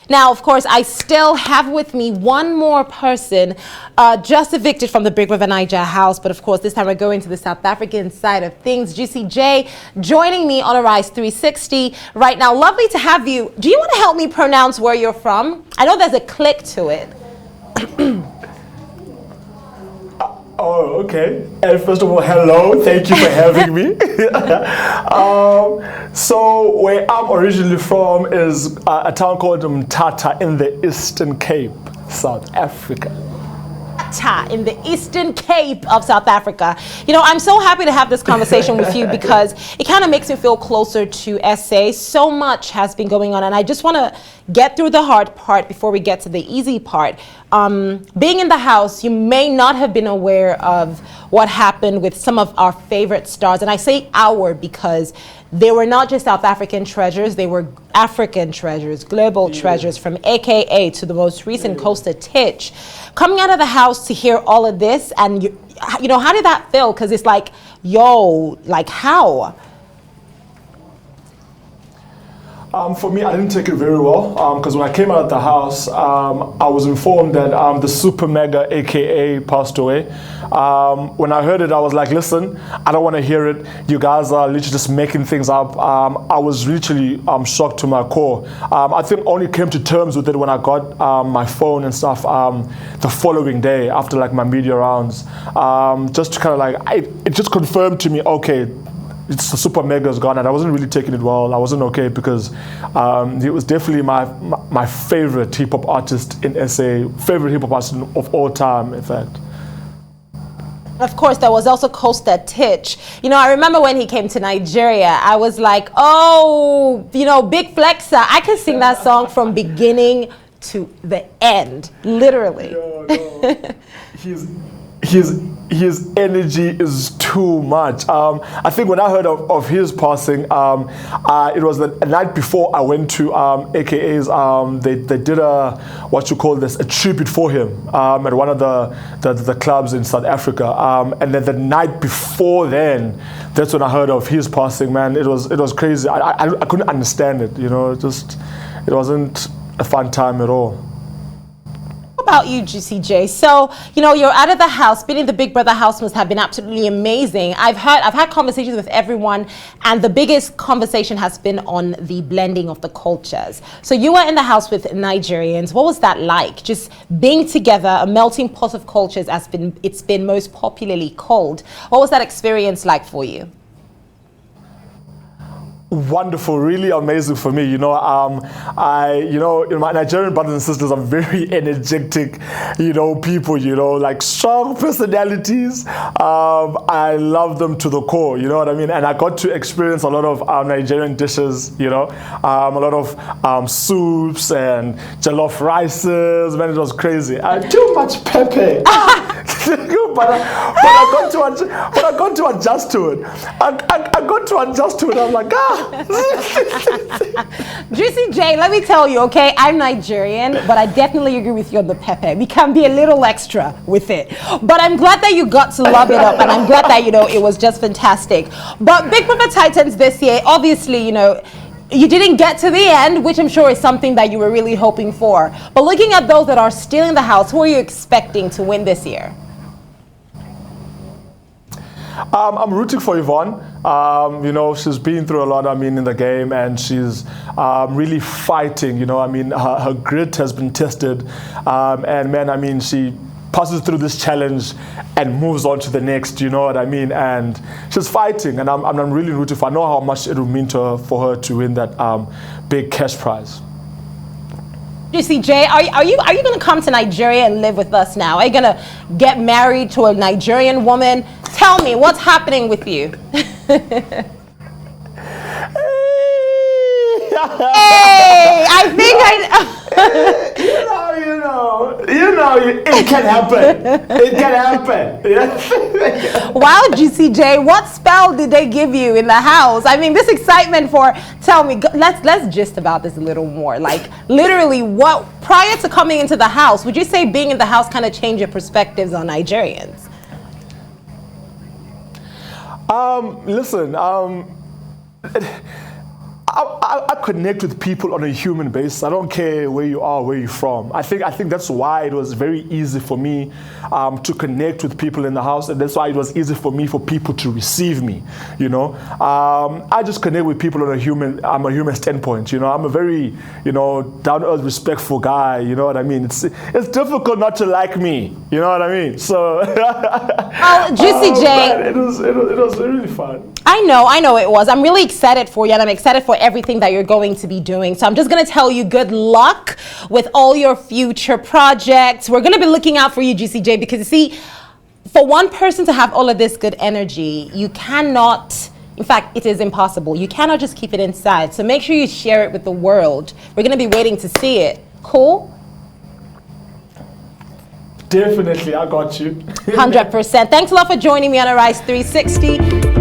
Now, of course, I still have with me one more person just evicted from the Big River Niger house. But of course, this time we're going to the South African side of things. Juicy J joining me on Arise 360 right now. Lovely to have you. Do you want to help me pronounce where you're from? I know there's a click to it. Oh, okay. And first of all, hello. Thank you for having me. So where I'm originally from is a town called Mthatha in the Eastern Cape, South Africa. In the Eastern Cape of South Africa. You know, I'm so happy to have this conversation with you because it kind of makes me feel closer to SA. So much has been going on, and I just want to get through the hard part before we get to the easy part. Being in the house, you may not have been aware of what happened with some of our favorite stars, and I say our because they were not just South African treasures, they were African treasures, global treasures, from AKA to the most recent Costa Titch. Coming out of the house to hear all of this, and you know, how did that feel? Because it's like, yo, like how? For me, I didn't take it very well because when I came out of the house, I was informed that the Super Mega AKA passed away. When I heard it, I was like, listen, I don't want to hear it. You guys are literally just making things up. I was literally shocked to my core. I think only came to terms with it when I got my phone and stuff the following day after like my media rounds. Just to kind of like, it just confirmed to me, okay, it's the Super Mega's gone, and I wasn't really taking it well. I wasn't okay because it was definitely my favorite hip hop artist in SA, favorite hip hop artist of all time, in fact. Of course, there was also Costa Titch. You know, I remember when he came to Nigeria, I was like, oh, you know, Big Flexer. I can sing that song from beginning to the end, literally. No. His energy is too much. I think when I heard of his passing, it was the night before I went to AKA's. They did a tribute for him at one of the clubs in South Africa. And then the night before then, that's when I heard of his passing. Man, it was crazy. I couldn't understand it. You know, it wasn't a fun time at all. About you, Juicy J. So, you know, you're out of the house. Being in the Big Brother house must have been absolutely amazing. I've had conversations with everyone, and the biggest conversation has been on the blending of the cultures. So you were in the house with Nigerians. What was that like? Just being together, a melting pot of cultures, as it's been most popularly called. What was that experience like for you? Wonderful, really amazing for me. You know, my Nigerian brothers and sisters are very energetic, you know, people, you know, like strong personalities. I love them to the core, you know what I mean? And I got to experience a lot of Nigerian dishes, you know, a lot of soups and jollof rices. Man, it was crazy. Too much pepper. But I got to adjust to it. I got to adjust to it. I'm like, Juicy J, let me tell you, okay, I'm Nigerian, but I definitely agree with you on the pepper. We can be a little extra with it. But I'm glad that you got to love it up, and I'm glad that, you know, it was just fantastic. But Big BBTitans this year, obviously, you know, you didn't get to the end, which I'm sure is something that you were really hoping for. But looking at those that are still in the house, who are you expecting to win this year? I'm rooting for Yvonne. You know, she's been through a lot, I mean, in the game, and she's really fighting, you know, I mean, her grit has been tested. And man, I mean, she passes through this challenge and moves on to the next, you know what I mean? And she's fighting, and I'm really rooting for her. I know how much it will mean to her, for her to win that big cash prize. Juicy J, are you going to come to Nigeria and live with us now? Are you going to get married to a Nigerian woman? Tell me, what's happening with you? Hey, I think it can happen. It can happen. Wow, Juicy J, what spell did they give you in the house? I mean, this excitement for, tell me, let's gist about this a little more. Like, literally, what, prior to coming into the house, would you say being in the house kind of changed your perspectives on Nigerians? Listen, I connect with people on a human basis. I don't care where you are, where you're from. I think that's why it was very easy for me to connect with people in the house, and that's why it was easy for me for people to receive me. You know, I just connect with people on a human standpoint. You know, I'm a very down to earth, respectful guy. You know what I mean? It's difficult not to like me. You know what I mean? So, Juicy J, it was really fun. I know it was. I'm really excited for you, and I'm excited for everything that you're going to be doing. So I'm just going to tell you good luck with all your future projects. We're going to be looking out for you, Juicy J, because you see, for one person to have all of this good energy, you cannot, in fact, it is impossible. You cannot just keep it inside. So make sure you share it with the world. We're going to be waiting to see it. Cool? Definitely, I got you. 100%. Thanks a lot for joining me on Arise 360.